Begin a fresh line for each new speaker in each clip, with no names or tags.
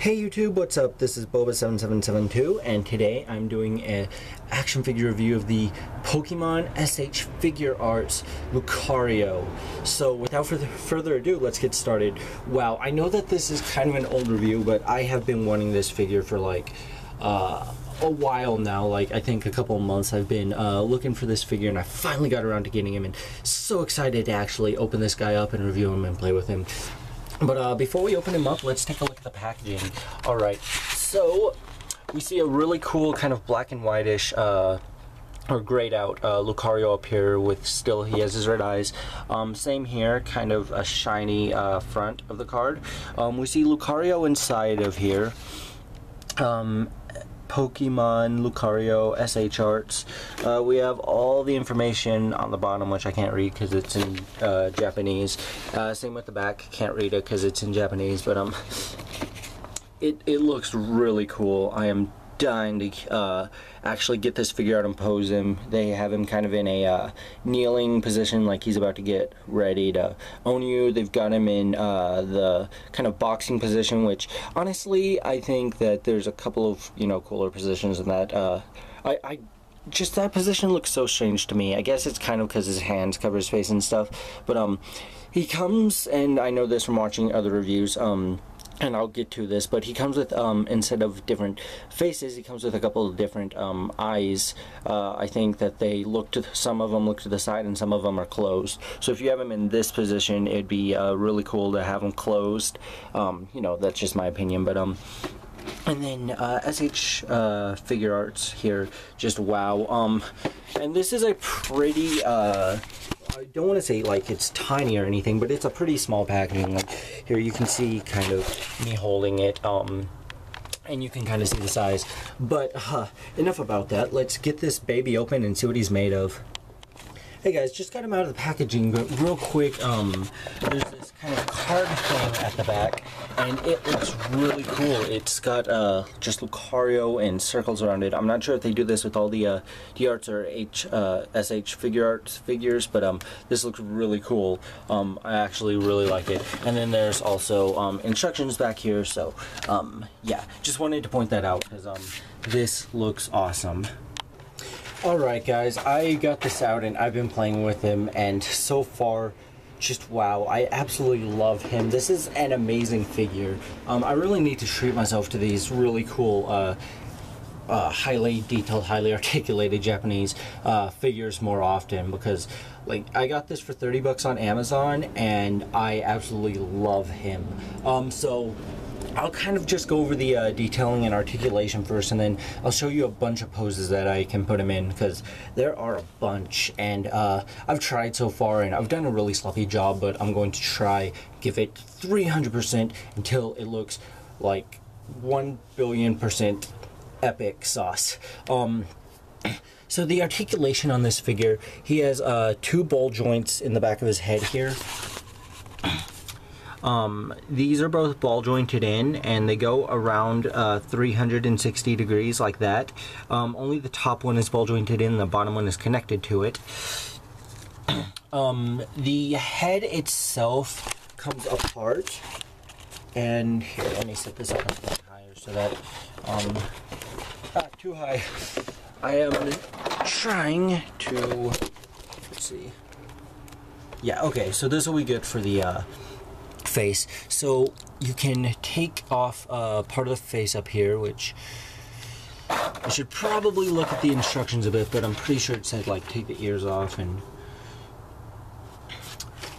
Hey YouTube, what's up? This is Boba7772 and today I'm doing an action figure review of the Pokemon SH Figurearts Lucario. So without further ado, let's get started. Wow, I know that this is kind of an old review, but I have been wanting this figure for like a while now. Like I think a couple of months I've been looking for this figure, and I finally got around to getting him, and so excited to actually open this guy up and review him and play with him. But before we open him up, let's take a look at the packaging. Alright, so we see a really cool kind of black and whitish, or grayed out Lucario up here with still, he has his red eyes. Same here, kind of a shiny front of the card. We see Lucario inside of here. Pokemon Lucario SH Arts. We have all the information on the bottom, which I can't read because it's in Japanese. Same with the back, can't read it because it's in Japanese, but it looks really cool. I am dying to actually get this figure out and pose him. They have him kind of in a kneeling position, like he's about to get ready to own you. They've got him in the kind of boxing position, which honestly I think that there's a couple of cooler positions than that. I just, that position looks so strange to me. I guess it's kind of because his hands cover his face and stuff, but he comes, and I know this from watching other reviews, and I'll get to this, but he comes with, instead of different faces, he comes with a couple of different eyes. I think that they look to, some of them look to the side and some of them are closed. So if you have him in this position, it'd be really cool to have him closed. That's just my opinion, but and then SH Figurearts here, just wow. And this is a pretty I don't want to say like it's tiny or anything, but it's a pretty small packaging. Like here you can see kind of me holding it, and you can kind of see the size. But enough about that. Let's get this baby open and see what he's made of. Hey guys, just got him out of the packaging, but real quick, there's this kind of card thing at the back, and it looks really cool. It's got just Lucario and circles around it. I'm not sure if they do this with all the arts or SH Figurearts figures, but this looks really cool. I actually really like it. And then there's also instructions back here, so yeah, just wanted to point that out because this looks awesome. Alright guys, I got this out and I've been playing with him, and so far, just wow, I absolutely love him. This is an amazing figure. I really need to treat myself to these really cool, highly detailed, highly articulated Japanese figures more often, because like I got this for 30 bucks on Amazon and I absolutely love him. So I'll kind of just go over the detailing and articulation first, and then I'll show you a bunch of poses that I can put him in, because there are a bunch, and I've tried so far and I've done a really sloppy job, but I'm going to try give it 300% until it looks like 1,000,000,000% epic sauce. So the articulation on this figure, he has 2 ball joints in the back of his head here. These are both ball jointed in, and they go around 360 degrees like that. Only the top one is ball jointed in, the bottom one is connected to it. The head itself comes apart, and here, let me set this up a bit higher so that, too high. I am trying to, let's see. Yeah, okay, so this will be good for the, face. So you can take off part of the face up here, which I should probably look at the instructions a bit, but I'm pretty sure it said like take the ears off, and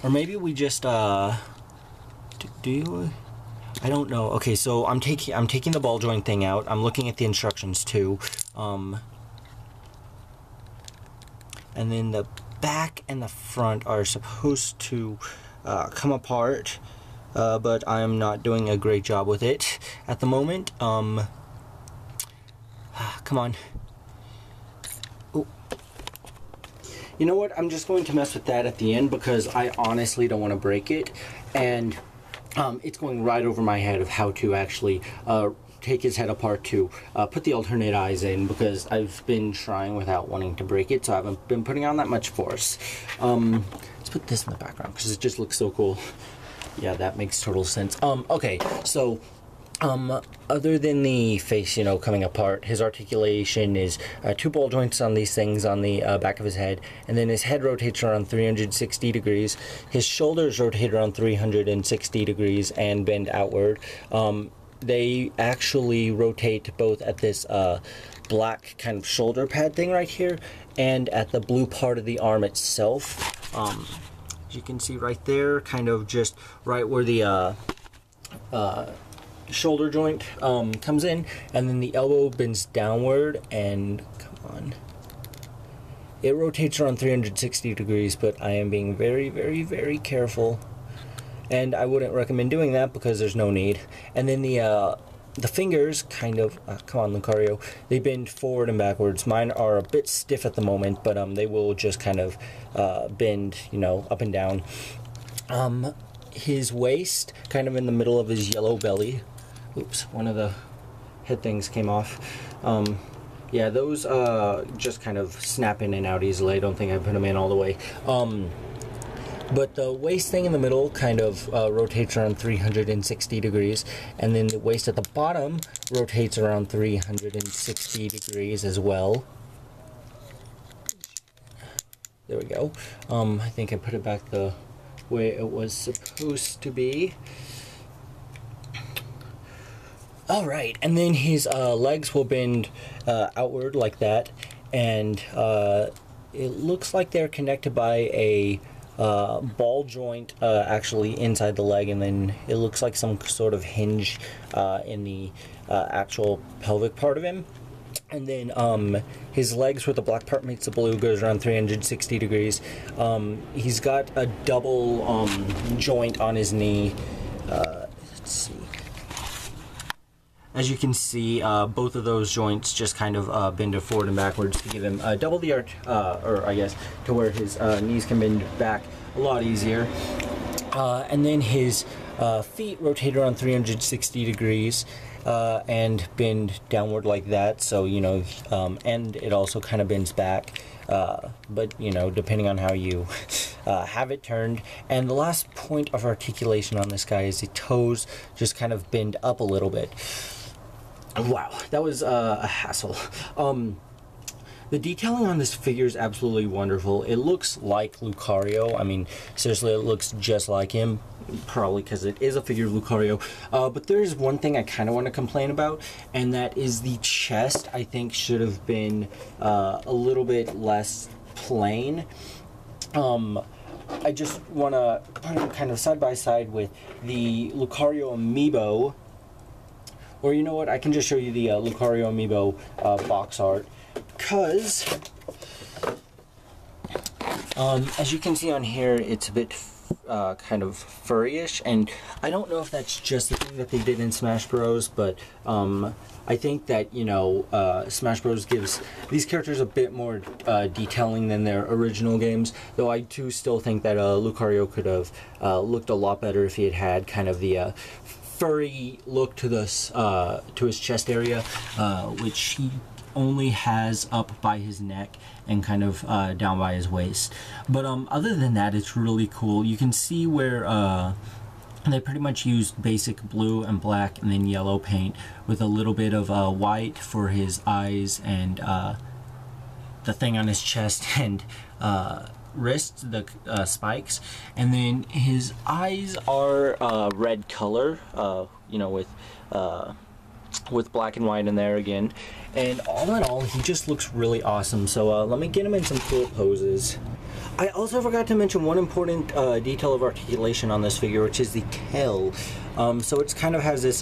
or maybe we just do you? I don't know. Okay, so I'm taking the ball joint thing out. I'm looking at the instructions too, and then the back and the front are supposed to come apart, but I'm not doing a great job with it at the moment. Come on. Ooh. You know what? I'm just going to mess with that at the end, because I honestly don't want to break it, and it's going right over my head of how to actually take his head apart to put the alternate eyes in, because I've been trying without wanting to break it, so I haven't been putting on that much force. Let's put this in the background because it just looks so cool. Yeah, that makes total sense. Okay, so Other than the face, you know, coming apart, his articulation is 2 ball joints on these things on the back of his head, and then his head rotates around 360 degrees. His shoulders rotate around 360 degrees and bend outward. They actually rotate both at this black kind of shoulder pad thing right here and at the blue part of the arm itself. As you can see right there, kind of just right where the shoulder joint comes in, and then the elbow bends downward, and come on, it rotates around 360 degrees, but I am being very, very, very careful, and I wouldn't recommend doing that because there's no need. And then the fingers kind of come on, Lucario, they bend forward and backwards. Mine are a bit stiff at the moment, but they will just kind of bend, you know, up and down. His waist kind of in the middle of his yellow belly. Oops, one of the head things came off. Yeah, those just kind of snap in and out easily. I don't think I put them in all the way. But the waist thing in the middle kind of rotates around 360 degrees, and then the waist at the bottom rotates around 360 degrees as well. There we go. I think I put it back the way it was supposed to be. Alright, and then his legs will bend outward like that, and it looks like they're connected by a ball joint actually inside the leg, and then it looks like some sort of hinge in the actual pelvic part of him. And then his legs, where the black part meets the blue, goes around 360 degrees. He's got a double joint on his knee. Let's see. As you can see, both of those joints just kind of bend forward and backwards to give him double the arc, or I guess to where his knees can bend back a lot easier. And then his feet rotate around 360 degrees and bend downward like that. So, you know, and it also kind of bends back. But, you know, depending on how you have it turned. And the last point of articulation on this guy is the toes just kind of bend up a little bit. Wow, that was a hassle. The detailing on this figure is absolutely wonderful. It looks like Lucario. I mean, seriously, it looks just like him. Probably because it is a figure of Lucario. But there is one thing I kind of want to complain about, and that is the chest. I think should have been a little bit less plain. I just want to put it kind of side by side with the Lucario amiibo. Or you know what, I can just show you the Lucario amiibo box art. Because, as you can see on here, it's a bit kind of furry-ish, and I don't know if that's just the thing that they did in Smash Bros, but I think that, you know, Smash Bros gives these characters a bit more detailing than their original games, though I too still think that Lucario could have looked a lot better if he had had kind of the furry look to this to his chest area, which he only has up by his neck and kind of down by his waist. But other than that, it's really cool. You can see where they pretty much used basic blue and black and then yellow paint with a little bit of white for his eyes and the thing on his chest and wrists, the spikes, and then his eyes are red color, you know, with black and white in there again. And all in all, he just looks really awesome. So let me get him in some cool poses. I also forgot to mention one important detail of articulation on this figure, which is the tail. So it kind of has this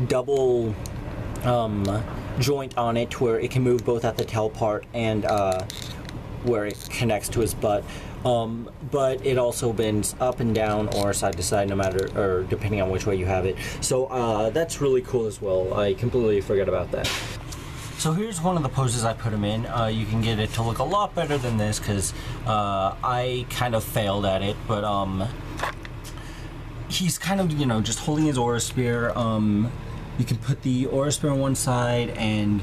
double joint on it where it can move both at the tail part and where it connects to his butt, but it also bends up and down or side to side, no matter, or depending on which way you have it. So that's really cool as well. I completely forgot about that. So here's one of the poses I put him in. You can get it to look a lot better than this because I kind of failed at it, but he's kind of, you know, just holding his aura spear. You can put the aura spear on one side and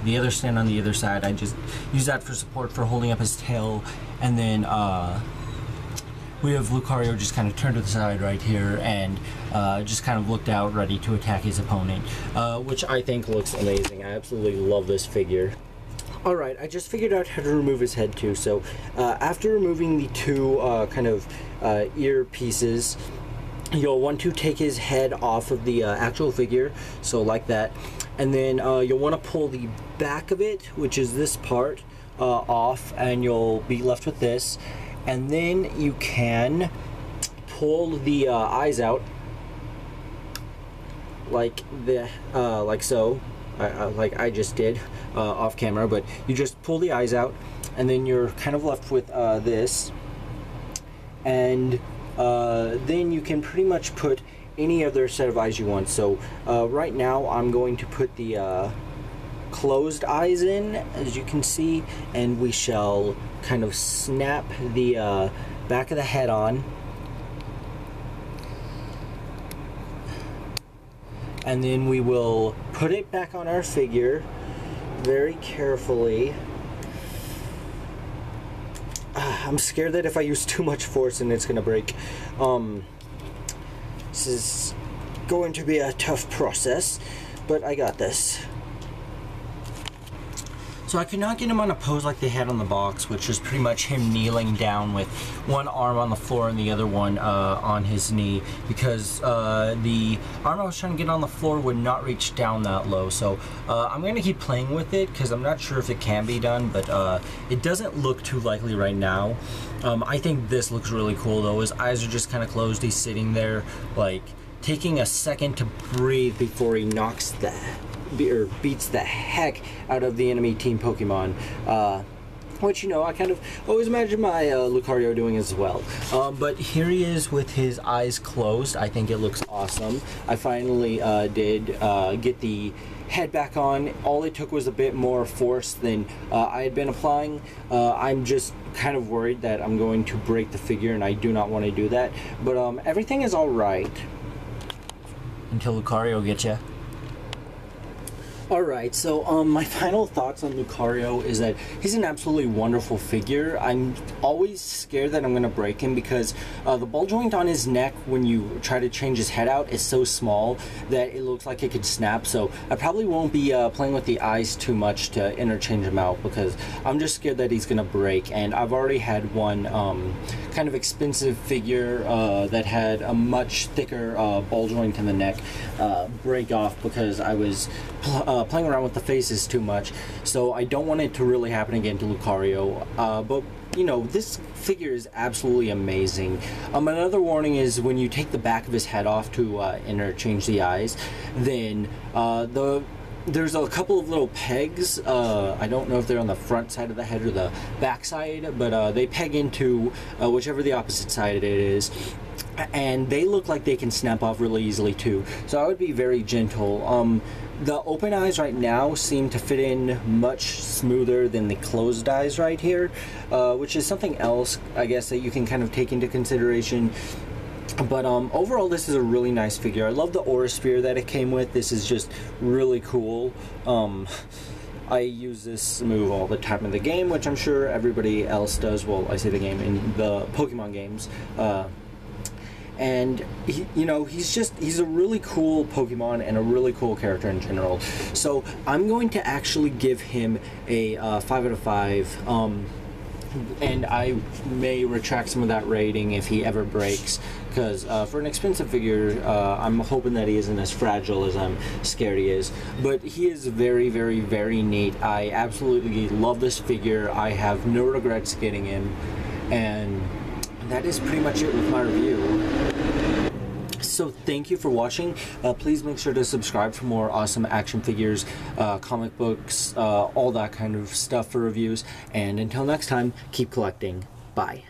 the other stand on the other side. I just use that for support for holding up his tail, and then we have Lucario just kind of turned to the side right here and just kind of looked out, ready to attack his opponent, which I think looks amazing. I absolutely love this figure. Alright, I just figured out how to remove his head too. So after removing the two kind of ear pieces, you'll want to take his head off of the actual figure, so like that, and then you'll want to pull the back of it, which is this part, off, and you'll be left with this. And then you can pull the eyes out like so, like I just did off camera, but you just pull the eyes out, and then you're kind of left with this, and then you can pretty much put any other set of eyes you want. So right now I'm going to put the closed eyes in, as you can see, and we shall kind of snap the back of the head on, and then we will put it back on our figure very carefully. I'm scared that if I use too much force and it's gonna break. This is going to be a tough process, but I got this. So I could not get him on a pose like they had on the box, which is pretty much him kneeling down with one arm on the floor and the other one on his knee, because the arm I was trying to get on the floor would not reach down that low. So I'm going to keep playing with it because I'm not sure if it can be done, but it doesn't look too likely right now. I think this looks really cool though. His eyes are just kind of closed. He's sitting there like taking a second to breathe before he knocks or beats the heck out of the enemy team Pokemon, which, you know, I kind of always imagine my Lucario doing as well. But here he is with his eyes closed. I think it looks awesome. I finally did get the head back on. All it took was a bit more force than I had been applying. I'm just kind of worried that I'm going to break the figure, and I do not want to do that. But everything is all right until Lucario gets you. Alright, so my final thoughts on Lucario is that he's an absolutely wonderful figure. I'm always scared that I'm going to break him because the ball joint on his neck when you try to change his head out is so small that it looks like it could snap. So I probably won't be playing with the eyes too much to interchange him out because I'm just scared that he's going to break. And I've already had one kind of expensive figure that had a much thicker ball joint in the neck break off because I was playing around with the faces too much. So I don't want it to really happen again to Lucario, but you know, this figure is absolutely amazing. Another warning is when you take the back of his head off to interchange the eyes, then there's a couple of little pegs. I don't know if they're on the front side of the head or the back side, but they peg into whichever the opposite side it is, and they look like they can snap off really easily too. So I would be very gentle. The open eyes right now seem to fit in much smoother than the closed eyes right here, which is something else, I guess, that you can kind of take into consideration. But overall, this is a really nice figure. I love the Aura Sphere that it came with. This is just really cool. I use this move all the time in the game, which I'm sure everybody else does. Well, I say the game, in the Pokemon games. And you know, he's a really cool Pokemon and a really cool character in general. So I'm going to actually give him a 5 out of 5. And I may retract some of that rating if he ever breaks, because for an expensive figure, I'm hoping that he isn't as fragile as I'm scared he is. But he is very, very, very neat. I absolutely love this figure. I have no regrets getting him, and that is pretty much it with my review. So thank you for watching. Please make sure to subscribe for more awesome action figures, comic books, all that kind of stuff for reviews. And until next time, keep collecting. Bye.